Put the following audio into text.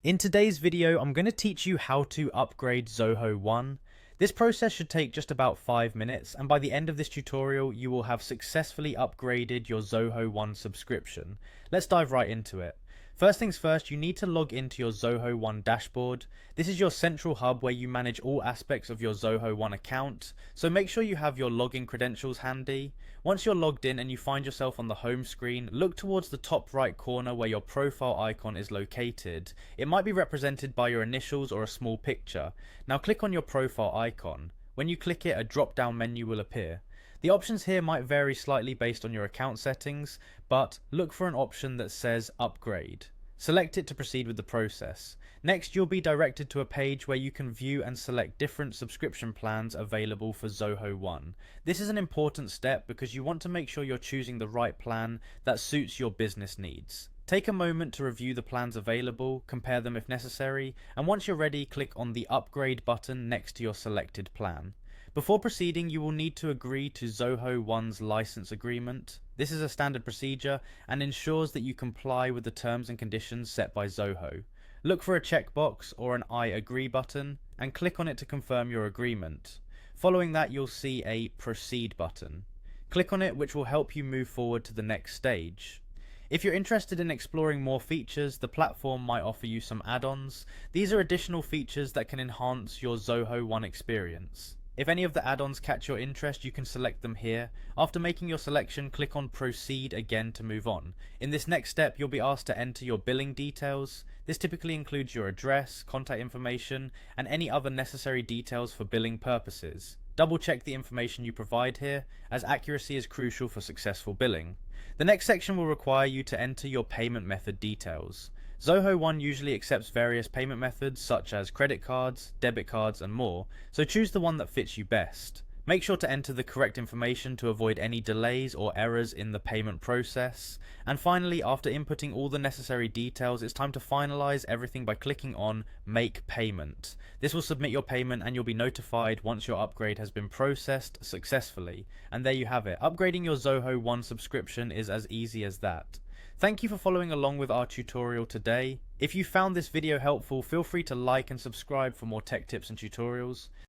In today's video, I'm going to teach you how to upgrade Zoho One. This process should take just about 5 minutes, and by the end of this tutorial, you will have successfully upgraded your Zoho One subscription. Let's dive right into it. First things first, you need to log into your Zoho One dashboard. This is your central hub where you manage all aspects of your Zoho One account, so make sure you have your login credentials handy. Once you're logged in and you find yourself on the home screen, look towards the top right corner where your profile icon is located. It might be represented by your initials or a small picture. Now click on your profile icon. When you click it, a drop-down menu will appear. The options here might vary slightly based on your account settings, but look for an option that says Upgrade. Select it to proceed with the process. Next, you'll be directed to a page where you can view and select different subscription plans available for Zoho One. This is an important step because you want to make sure you're choosing the right plan that suits your business needs. Take a moment to review the plans available, compare them if necessary, and once you're ready, click on the Upgrade button next to your selected plan. Before proceeding, you will need to agree to Zoho One's license agreement. This is a standard procedure and ensures that you comply with the terms and conditions set by Zoho. Look for a checkbox or an I agree button and click on it to confirm your agreement. Following that, you'll see a Proceed button. Click on it, which will help you move forward to the next stage. If you're interested in exploring more features, the platform might offer you some add-ons. These are additional features that can enhance your Zoho One experience. If any of the add-ons catch your interest, you can select them here. After making your selection, click on Proceed again to move on. In this next step, you'll be asked to enter your billing details. This typically includes your address, contact information, and any other necessary details for billing purposes. Double check the information you provide here, as accuracy is crucial for successful billing. The next section will require you to enter your payment method details. Zoho One usually accepts various payment methods such as credit cards, debit cards, and more, so choose the one that fits you best. Make sure to enter the correct information to avoid any delays or errors in the payment process. And finally, after inputting all the necessary details, it's time to finalize everything by clicking on Make Payment. This will submit your payment and you'll be notified once your upgrade has been processed successfully. And there you have it. Upgrading your Zoho One subscription is as easy as that. Thank you for following along with our tutorial today. If you found this video helpful, feel free to like and subscribe for more tech tips and tutorials.